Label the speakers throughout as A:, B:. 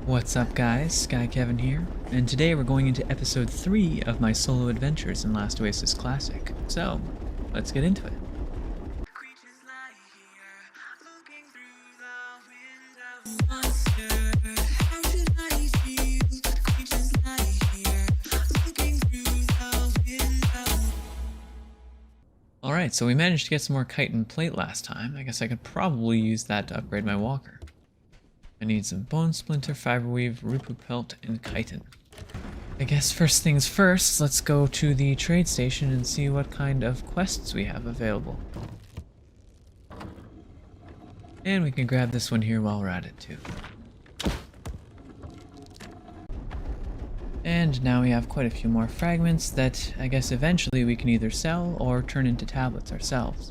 A: What's up guys, SkyKevin here, and today we're going into episode 3 of my solo adventures in Last Oasis Classic. So, let's get into it. Alright, so we managed to get some more chitin plate last time. I guess I could probably use that to upgrade my walker. I need some bone splinter, fiberweave, rupu pelt, and chitin. I guess first things first, let's go to the trade station and see what kind of quests we have available. And we can grab this one here while we're at it too. And now we have quite a few more fragments that I guess eventually we can either sell or turn into tablets ourselves.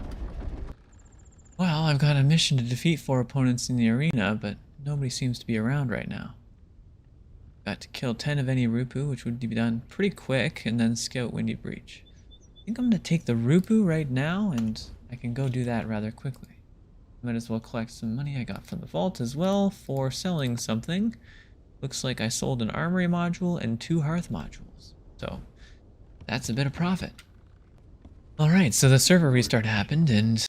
A: Well, I've got a mission to defeat 4 opponents in the arena, but nobody seems to be around right now. Got to kill 10 of any Rupu, which would be done pretty quick, and then scout Windy Breach. I think I'm going to take the Rupu right now, and I can go do that rather quickly. Might as well collect some money I got from the vault as well for selling something. Looks like I sold an armory module and 2 hearth modules, so that's a bit of profit. Alright, so the server restart happened, and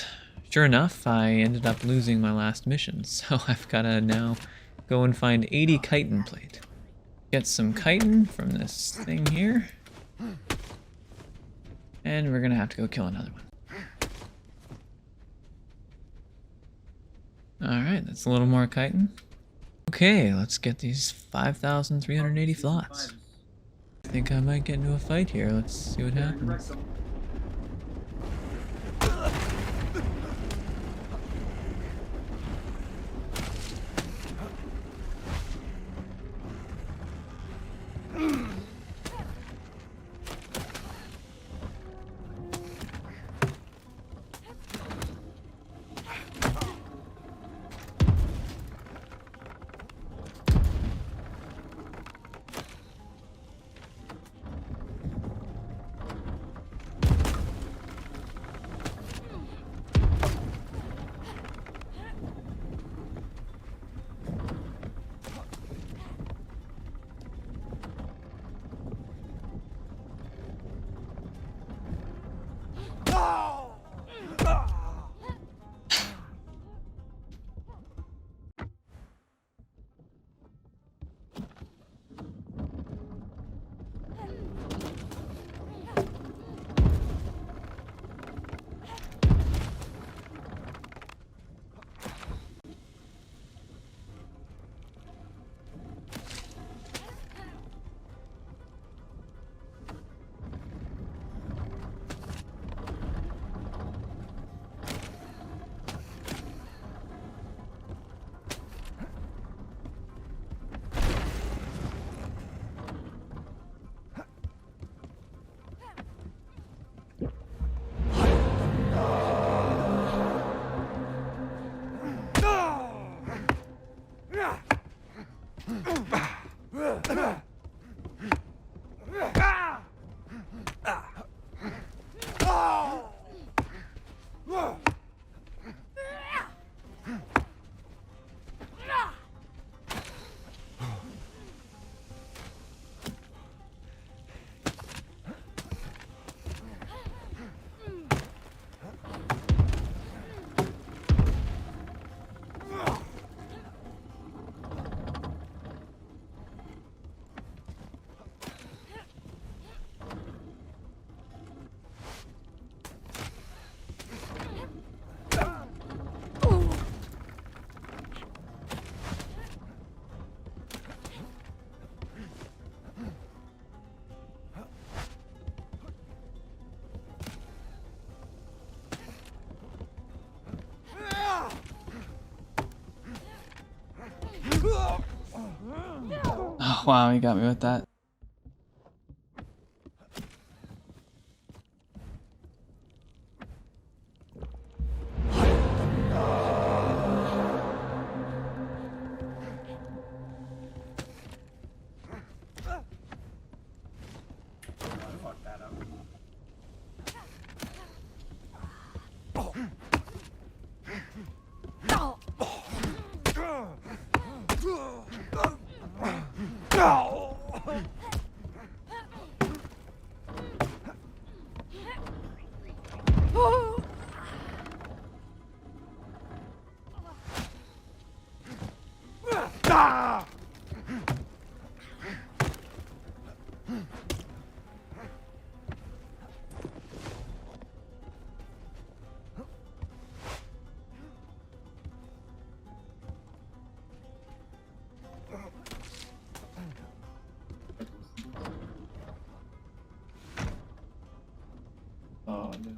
A: sure enough, I ended up losing my last mission, so I've gotta now go and find 80 chitin plate. Get some chitin from this thing here, and we're gonna have to go kill another one. Alright, that's a little more chitin. Okay, let's get these 5,380 slots. I think I might get into a fight here. Let's see what happens. Oh, wow, you got me with that. Oh, no.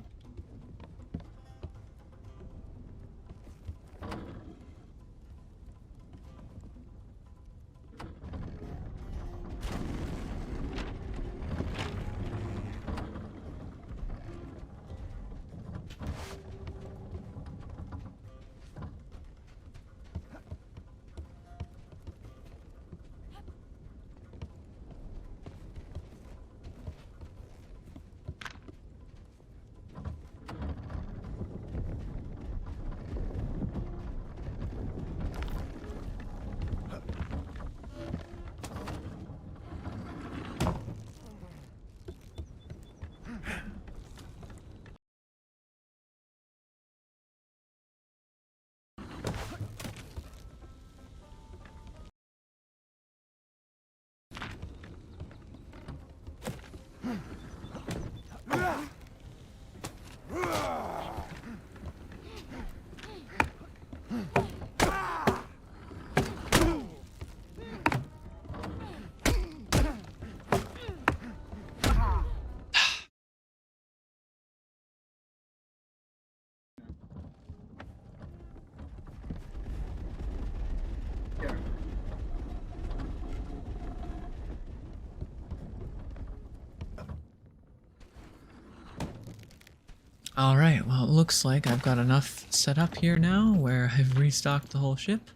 A: Alright, well, it looks like I've got enough set up here now where I've restocked the whole ship.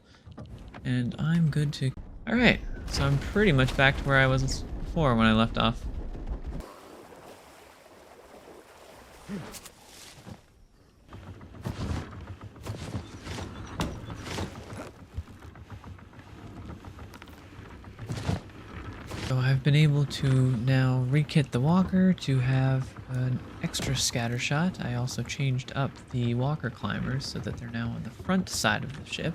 A: And I'm good to... Alright, so I'm pretty much back to where I was before when I left off. So I've been able to now rekit the walker to have an extra scatter shot. I also changed up the walker climbers so that they're now on the front side of the ship,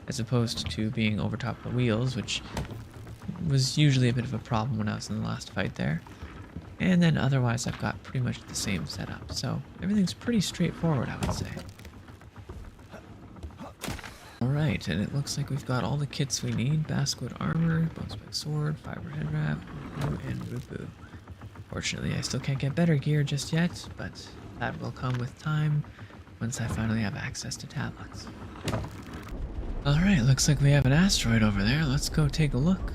A: as opposed to being over top the wheels, which was usually a bit of a problem when I was in the last fight there. And then otherwise I've got pretty much the same setup, so everything's pretty straightforward, I would say. Alright, and it looks like we've got all the kits we need. Basswood armor, bowspike sword, fiber head wrap, and rupu. Fortunately, I still can't get better gear just yet, but that will come with time once I finally have access to tablets. Alright, looks like we have an asteroid over there. Let's go take a look.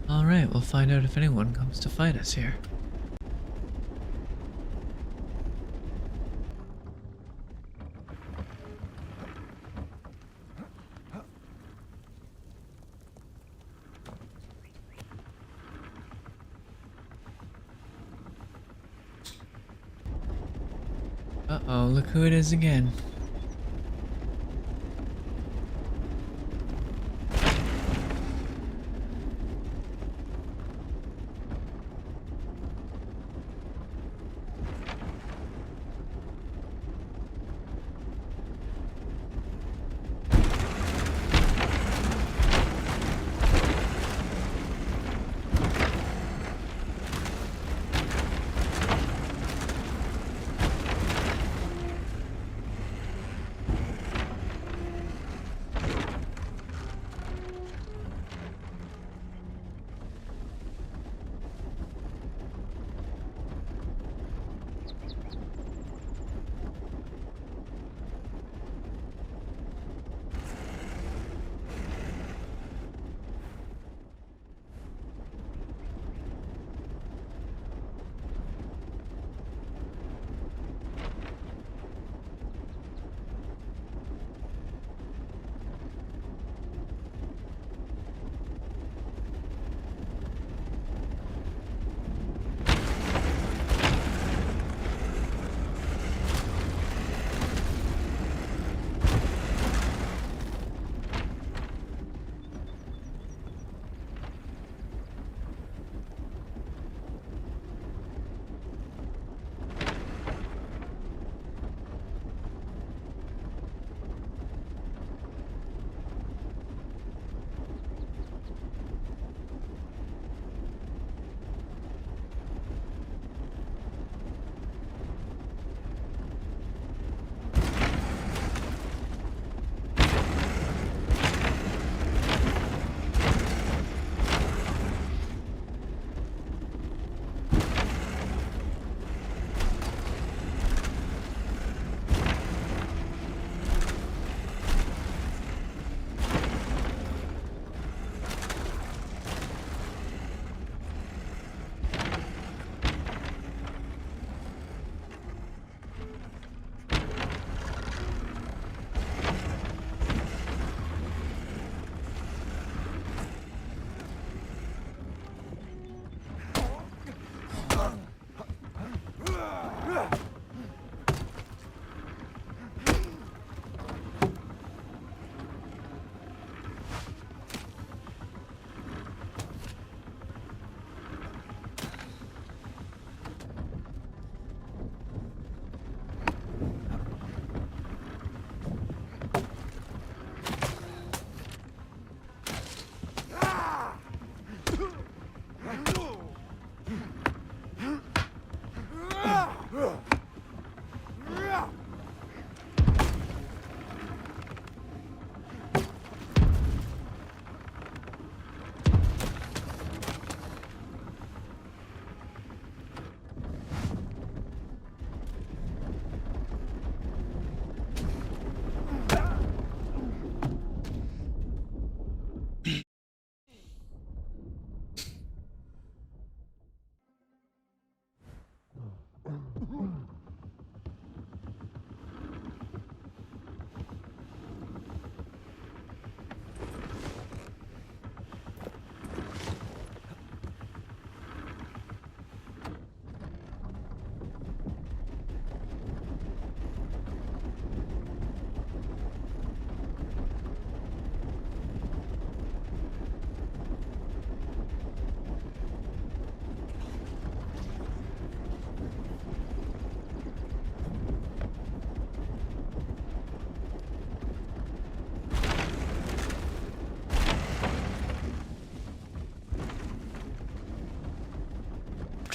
A: Alright, we'll find out if anyone comes to fight us here. Uh-oh, look who it is again.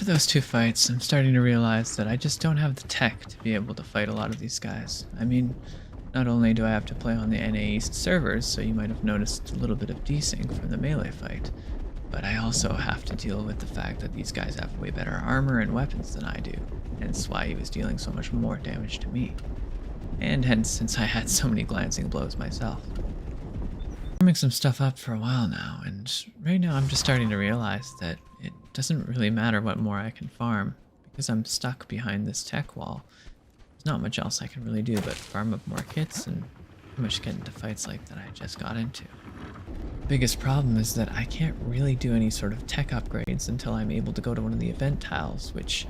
A: After those two fights, I'm starting to realize that I just don't have the tech to be able to fight a lot of these guys. I mean, not only do I have to play on the NA East servers, so you might have noticed a little bit of desync from the melee fight, but I also have to deal with the fact that these guys have way better armor and weapons than I do, hence why he was dealing so much more damage to me. And hence since I had so many glancing blows myself. I'm farming some stuff up for a while now, and right now I'm just starting to realize that it doesn't really matter what more I can farm, because I'm stuck behind this tech wall. There's not much else I can really do but farm up more kits and pretty much get into fights like that I just got into. The biggest problem is that I can't really do any sort of tech upgrades until I'm able to go to one of the event tiles, which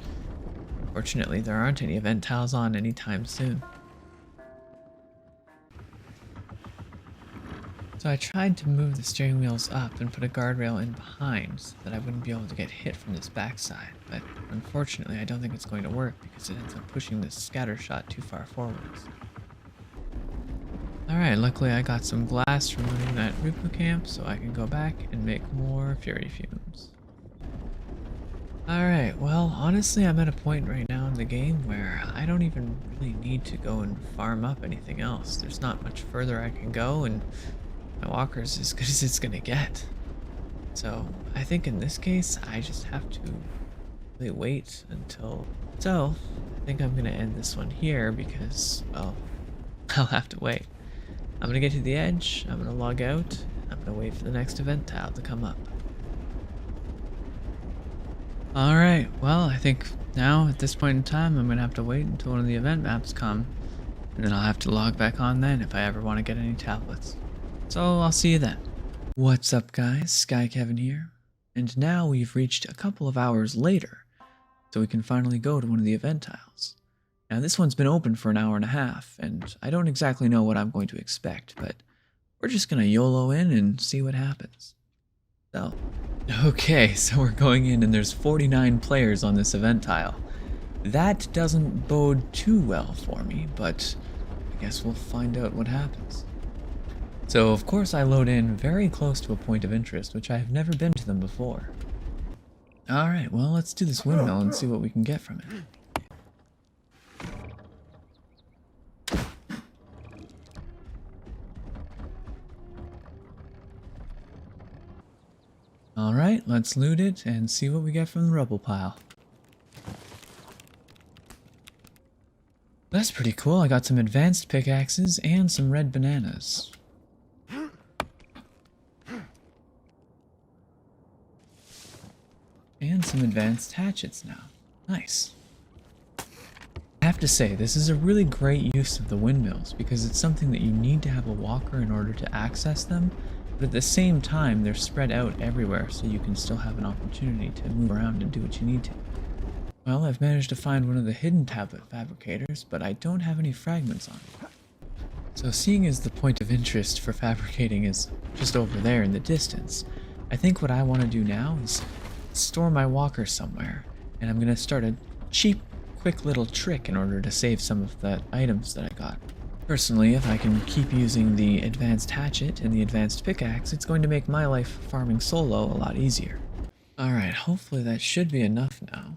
A: fortunately there aren't any event tiles on anytime soon. So I tried to move the steering wheels up and put a guardrail in behind so that I wouldn't be able to get hit from this backside, but unfortunately I don't think it's going to work because it ends up pushing this scatter shot too far forwards. Alright, luckily I got some glass from moving that Rupu camp so I can go back and make more Fury Fumes. Alright, well honestly I'm at a point right now in the game where I don't even really need to go and farm up anything else. There's not much further I can go, and my walker's as good as it's gonna get. So I think in this case, I just have to really wait until... So I think I'm gonna end this one here because, well, I'll have to wait. I'm gonna get to the edge, I'm gonna log out, I'm gonna wait for the next event tile to come up. Alright, well, I think now at this point in time, I'm gonna have to wait until one of the event maps come, and then I'll have to log back on then if I ever want to get any tablets. So I'll see you then. What's up guys, SkyKevin here, and now we've reached a couple of hours later, so we can finally go to one of the event tiles. Now this one's been open for an hour and a half, and I don't exactly know what I'm going to expect, but we're just gonna YOLO in and see what happens. So, okay, so we're going in and there's 49 players on this event tile. That doesn't bode too well for me, but I guess we'll find out what happens. So of course I load in very close to a point of interest, which I have never been to them before. Alright, well let's do this windmill and see what we can get from it. Alright, let's loot it and see what we get from the rubble pile. That's pretty cool, I got some advanced pickaxes and some red bananas. And some advanced hatchets now. Nice. I have to say, this is a really great use of the windmills because it's something that you need to have a walker in order to access them, but at the same time they're spread out everywhere so you can still have an opportunity to move around and do what you need to. Well, I've managed to find one of the hidden tablet fabricators, but I don't have any fragments on it. So seeing as the point of interest for fabricating is just over there in the distance, I think what I want to do now is store my walker somewhere, and I'm gonna start a cheap, quick little trick in order to save some of the items that I got. Personally, if I can keep using the advanced hatchet and the advanced pickaxe, it's going to make my life farming solo a lot easier. Alright, hopefully that should be enough now.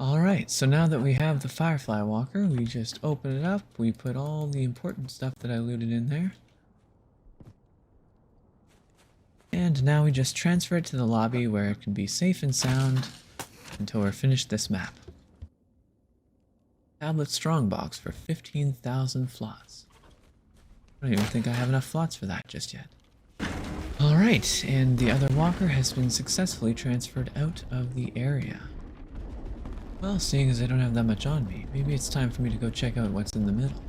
A: Alright, so now that we have the Firefly Walker, we just open it up, we put all the important stuff that I looted in there. And now we just transfer it to the lobby where it can be safe and sound until we're finished this map. Tablet Strongbox for 15,000 flots. I don't even think I have enough flots for that just yet. Alright, and the other walker has been successfully transferred out of the area. Well, seeing as I don't have that much on me, maybe it's time for me to go check out what's in the middle.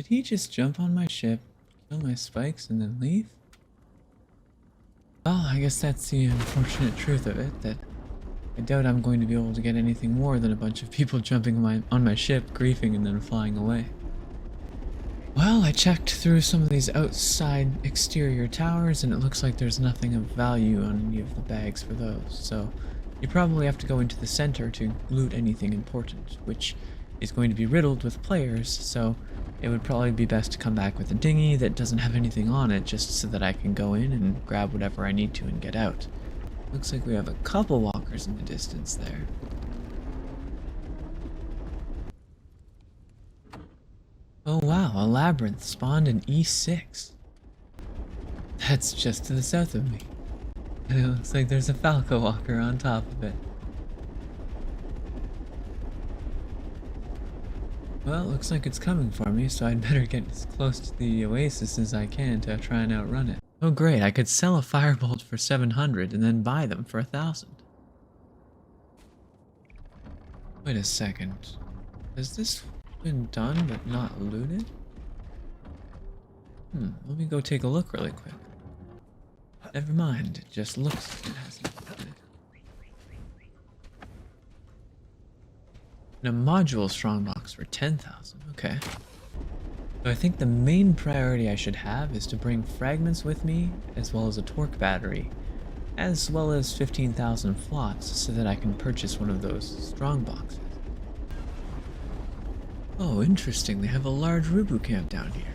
A: Did he just jump on my ship, kill my spikes, and then leave? Well, I guess that's the unfortunate truth of it, that I doubt I'm going to be able to get anything more than a bunch of people jumping on my ship, griefing, and then flying away. Well, I checked through some of these outside exterior towers, and it looks like there's nothing of value on any of the bags for those, so you probably have to go into the center to loot anything important, which is going to be riddled with players, so it would probably be best to come back with a dinghy that doesn't have anything on it, just so that I can go in and grab whatever I need to and get out. Looks like we have a couple walkers in the distance there. Oh wow, a labyrinth spawned in E6. That's just to the south of me. And it looks like there's a Falco walker on top of it. Well, it looks like it's coming for me, so I'd better get as close to the oasis as I can to try and outrun it. Oh great, I could sell a firebolt for 700 and then buy them for 1,000. Wait a second. Has this been done but not looted? Let me go take a look really quick. Never mind, it just looks like it hasn't been looted. And a module strongbox for 10,000, okay. So I think the main priority I should have is to bring fragments with me, as well as a torque battery, as well as 15,000 flots, so that I can purchase one of those strongboxes. Oh, interesting, they have a large Rubu camp down here.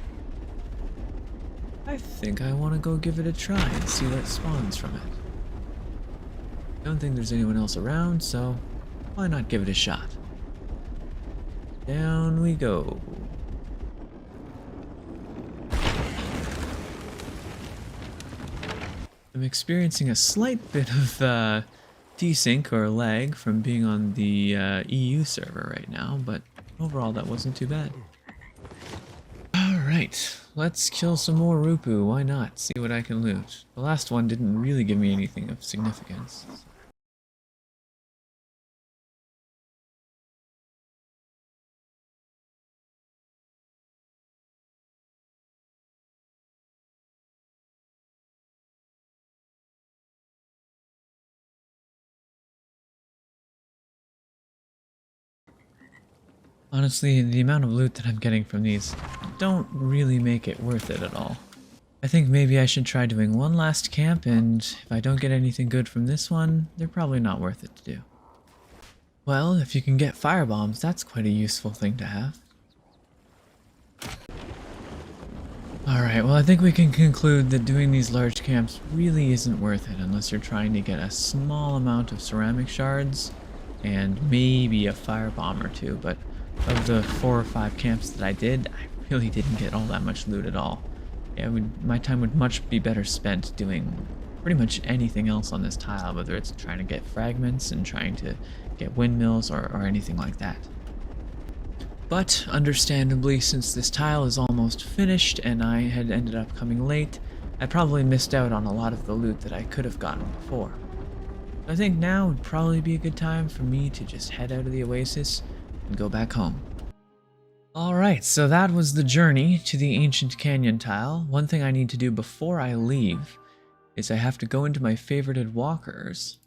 A: I think I want to go give it a try and see what spawns from it. I don't think there's anyone else around, so why not give it a shot? Down we go. I'm experiencing a slight bit of desync or lag from being on the EU server right now, but overall that wasn't too bad. Alright, let's kill some more Rupu, why not? See what I can loot. The last one didn't really give me anything of significance. Honestly, the amount of loot that I'm getting from these don't really make it worth it at all. I think maybe I should try doing one last camp, and if I don't get anything good from this one, they're probably not worth it to do. Well, if you can get firebombs, that's quite a useful thing to have. Alright, well I think we can conclude that doing these large camps really isn't worth it unless you're trying to get a small amount of ceramic shards and maybe a firebomb or two, but of the 4 or 5 camps that I did, I really didn't get all that much loot at all. Yeah, my time would much be better spent doing pretty much anything else on this tile, whether it's trying to get fragments and trying to get windmills or anything like that. But understandably, since this tile is almost finished and I had ended up coming late, I probably missed out on a lot of the loot that I could have gotten before. I think now would probably be a good time for me to just head out of the oasis and go back home. Alright, so that was the journey to the Ancient Canyon tile. One thing I need to do before I leave is I have to go into my favorited walkers,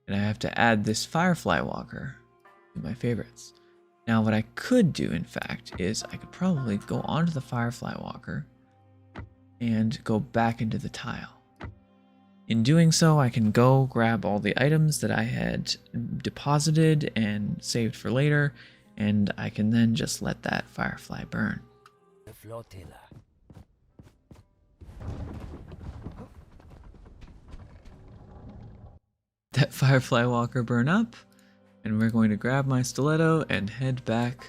A: and I have to add this Firefly walker to my favorites. Now what I could do, in fact, is I could probably go onto the Firefly walker and go back into the tile. In doing so, I can go grab all the items that I had deposited and saved for later, and I can then just let that Firefly burn.
B: The flotilla.
A: That Firefly walker burn up, and we're going to grab my stiletto and head back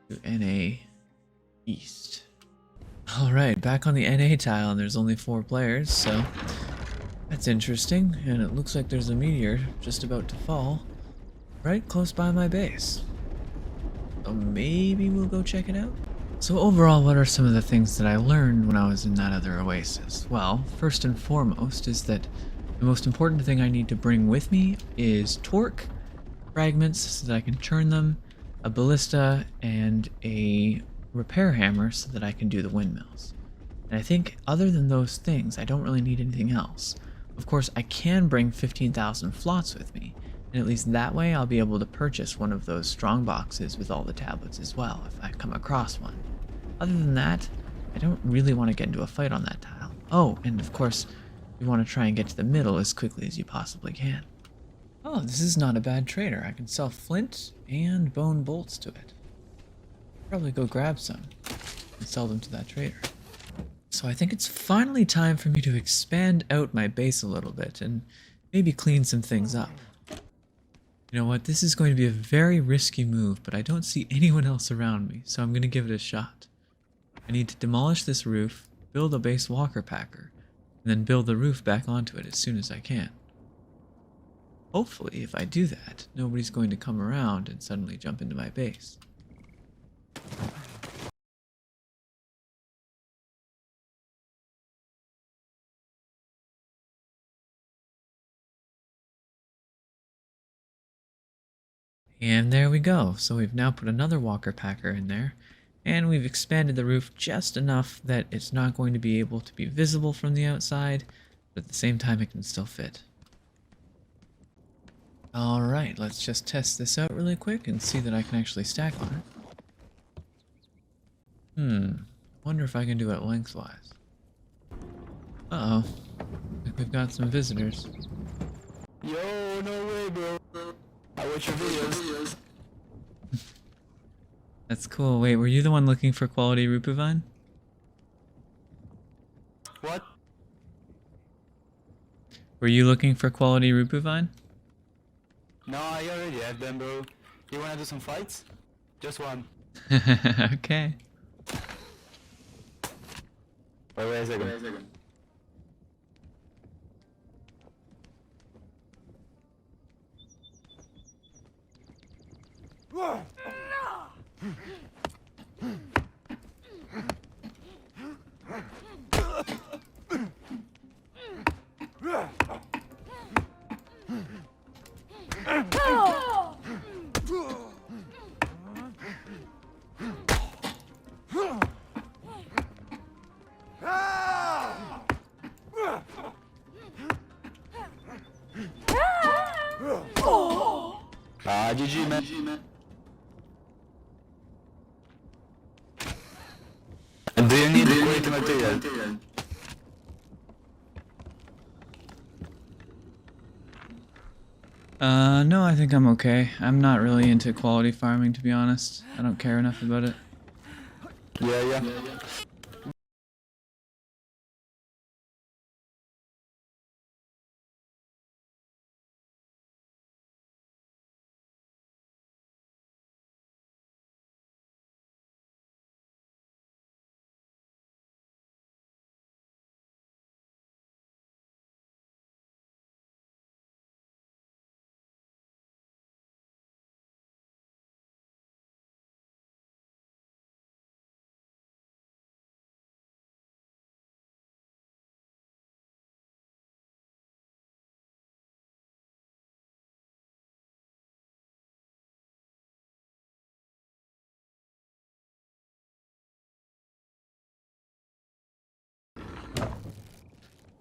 A: to NA East. Alright, back on the NA tile, and there's only 4 players, so that's interesting, and it looks like there's a meteor just about to fall right close by my base. So maybe we'll go check it out? So overall, what are some of the things that I learned when I was in that other oasis? Well, first and foremost is that the most important thing I need to bring with me is torque, fragments so that I can turn them, a ballista, and a repair hammer so that I can do the windmills. And I think other than those things, I don't really need anything else. Of course, I can bring 15,000 flots with me, and at least that way I'll be able to purchase one of those strong boxes with all the tablets as well, if I come across one. Other than that, I don't really want to get into a fight on that tile. Oh, and of course, you want to try and get to the middle as quickly as you possibly can. Oh, this is not a bad trader. I can sell flint and bone bolts to it. Probably go grab some and sell them to that trader. So I think it's finally time for me to expand out my base a little bit and maybe clean some things up. You know what, this is going to be a very risky move, but I don't see anyone else around me, so I'm going to give it a shot. I need to demolish this roof, build a base walker packer, and then build the roof back onto it as soon as I can. Hopefully, if I do that, nobody's going to come around and suddenly jump into my base. And there we go. So we've now put another walker packer in there, and we've expanded the roof just enough that it's not going to be able to be visible from the outside, but at the same time it can still fit. Alright, let's just test this out really quick and see that I can actually stack on it. Wonder if I can do it lengthwise. Uh-oh. Like we've got some visitors.
B: Yo, no way, bro. I watch your videos.
A: That's cool. Wait, were you the one looking for quality Rupavine?
B: What?
A: Were you looking for quality Rupavine?
B: No, I already have them, bro. You wanna do some fights? Just one.
A: Okay.
B: Wait a second. GG, man. Do you need quality material?
A: No, I think I'm okay. I'm not really into quality farming, to be honest. I don't care enough about it.
B: Yeah.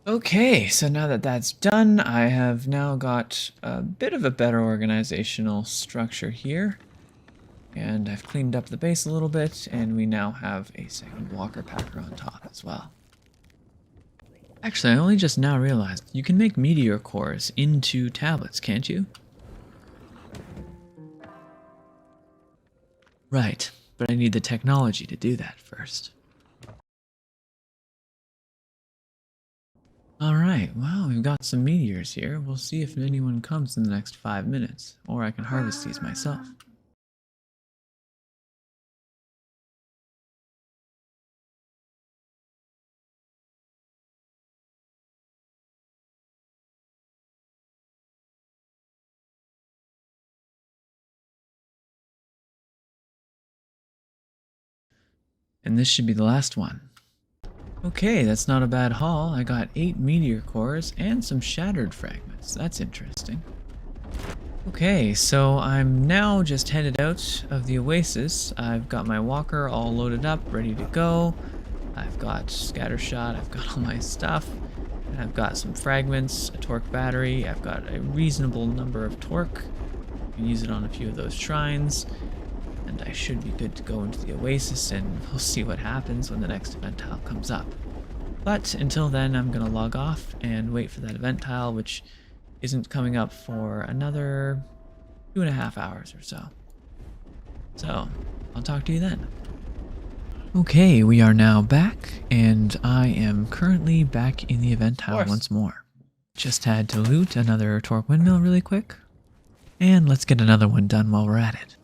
A: Okay, so now that that's done, I have now got a bit of a better organizational structure here. And I've cleaned up the base a little bit, and we now have a second walker packer on top as well. Actually, I only just now realized you can make meteor cores into tablets, can't you? Right, but I need the technology to do that first. Alright, well, we've got some meteors here. We'll see if anyone comes in the next 5 minutes, or I can harvest these myself. And this should be the last one. Okay, that's not a bad haul. I got 8 meteor cores and some shattered fragments. That's interesting. Okay, so I'm now just headed out of the oasis. I've got my walker all loaded up, ready to go. I've got scattershot, I've got all my stuff, and I've got some fragments, a torque battery, I've got a reasonable number of torque. I can use it on a few of those shrines, and I should be good to go into the oasis, and we'll see what happens when the next event tile comes up. But until then, I'm gonna log off and wait for that event tile, which isn't coming up for another 2.5 hours or so. So, I'll talk to you then. Okay, we are now back, and I am currently back in the event tile once more. Just had to loot another torque windmill really quick, and let's get another one done while we're at it.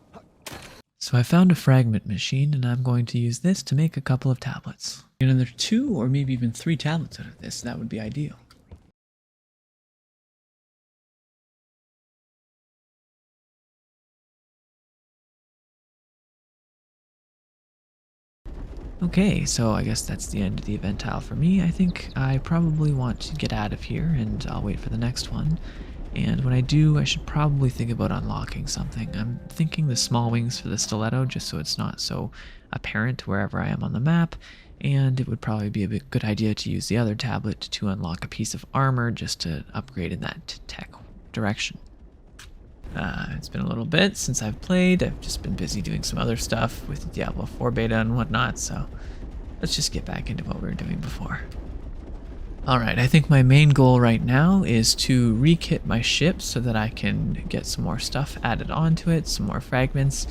A: So I found a fragment machine, and I'm going to use this to make a couple of tablets. Get another 2 or maybe even 3 tablets out of this, that would be ideal. Okay, so I guess that's the end of the event tile for me. I think I probably want to get out of here, and I'll wait for the next one. And when I do, I should probably think about unlocking something. I'm thinking the small wings for the stiletto, just so it's not so apparent wherever I am on the map. And it would probably be a good idea to use the other tablet to unlock a piece of armor, just to upgrade in that tech direction. It's been a little bit since I've played. I've just been busy doing some other stuff with Diablo 4 beta and whatnot, so let's just get back into what we were doing before. Alright, I think my main goal right now is to re-kit my ship so that I can get some more stuff added onto it, some more fragments,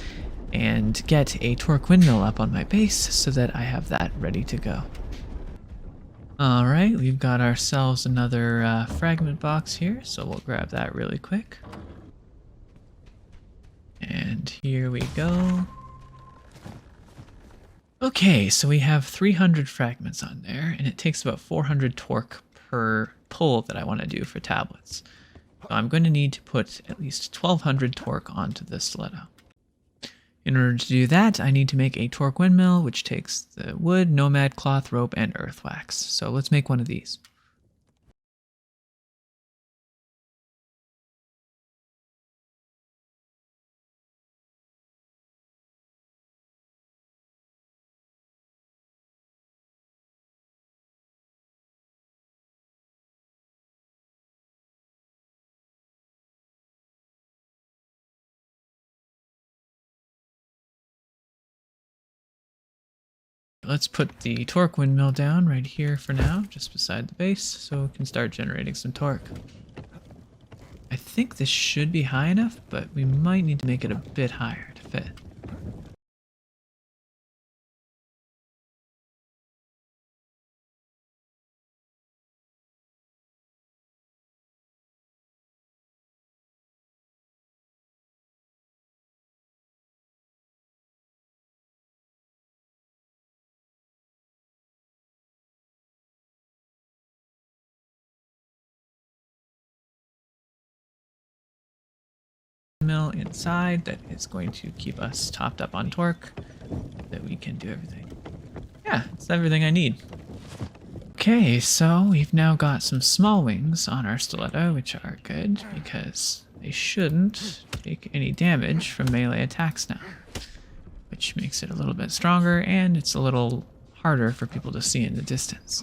A: and get a torque windmill up on my base so that I have that ready to go. Alright, we've got ourselves another fragment box here, so we'll grab that really quick. And here we go. Okay, so we have 300 fragments on there, and it takes about 400 torque per pull that I want to do for tablets. So I'm going to need to put at least 1200 torque onto the stiletto. In order to do that, I need to make a torque windmill, which takes the wood, nomad, cloth, rope, and earth wax. So let's make one of these. Let's put the torque windmill down right here for now, just beside the base, so we can start generating some torque. I think this should be high enough, but we might need to make it a bit higher to fit. Mill inside that is going to keep us topped up on torque, that we can do everything. Yeah, it's everything I need. Okay, so we've now got some small wings on our stiletto, which are good because they shouldn't take any damage from melee attacks now, which makes it a little bit stronger, and it's a little harder for people to see in the distance.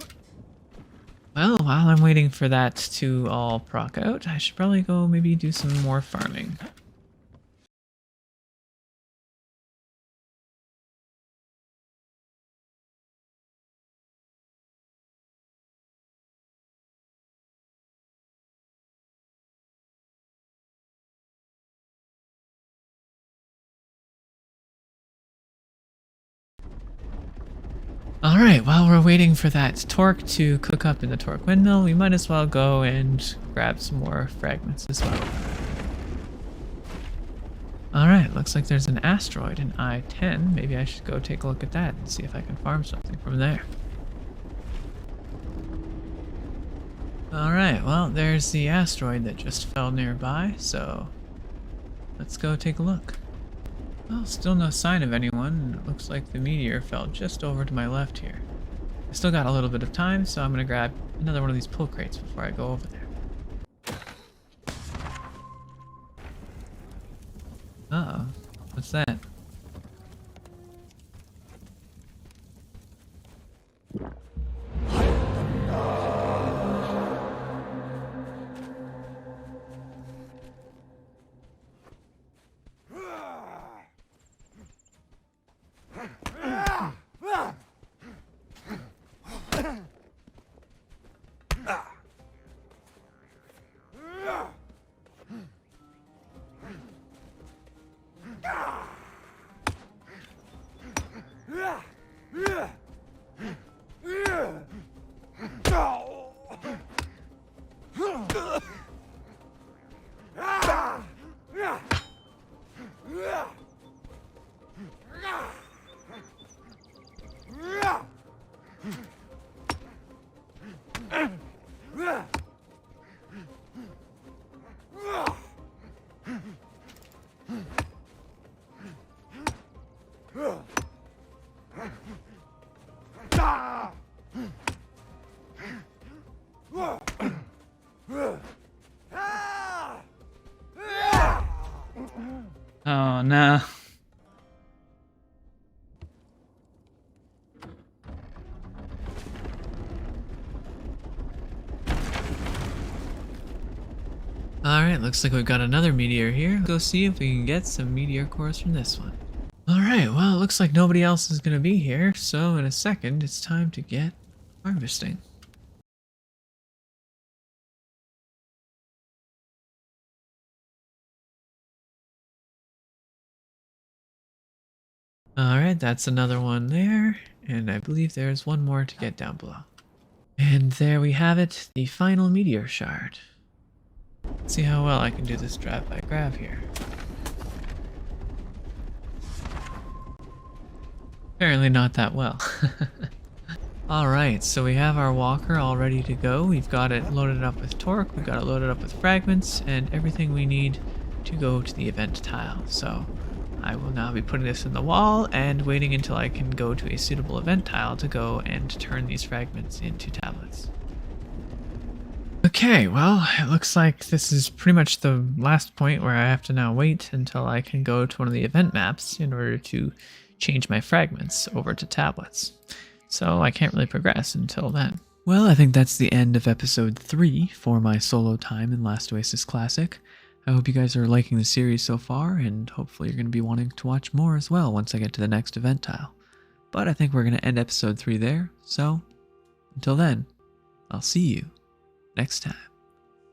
A: Well, while I'm waiting for that to all proc out, I should probably go maybe do some more farming. Alright, while we're waiting for that torque to cook up in the torque windmill, we might as well go and grab some more fragments as well. Alright, looks like there's an asteroid in I-10. Maybe I should go take a look at that and see if I can farm something from there. Alright, well, there's the asteroid that just fell nearby, so let's go take a look. Well, still no sign of anyone. It looks like the meteor fell just over to my left here. I still got a little bit of time, so I'm gonna grab another one of these pull crates before I go over there. Uh-oh. What's that? Oh no. Alright, looks like we've got another meteor here. Go see if we can get some meteor cores from this one. Alright, well, it looks like nobody else is going to be here, so in a second, it's time to get harvesting. Alright, that's another one there, and I believe there's one more to get down below. And there we have it, the final meteor shard. Let's see how well I can do this drive-by-grav here. Apparently not that well. Alright, so we have our walker all ready to go. We've got it loaded up with torque, we've got it loaded up with fragments, and everything we need to go to the event tile. So I will now be putting this in the wall and waiting until I can go to a suitable event tile to go and turn these fragments into tablets. Okay, well, it looks like this is pretty much the last point where I have to now wait until I can go to one of the event maps in order to change my fragments over to tablets. So I can't really progress until then. Well, I think that's the end of episode 3 for my solo time in Last Oasis Classic. I hope you guys are liking the series so far, and hopefully you're going to be wanting to watch more as well once I get to the next event tile. But I think we're going to end episode 3 there, so until then, I'll see you next time.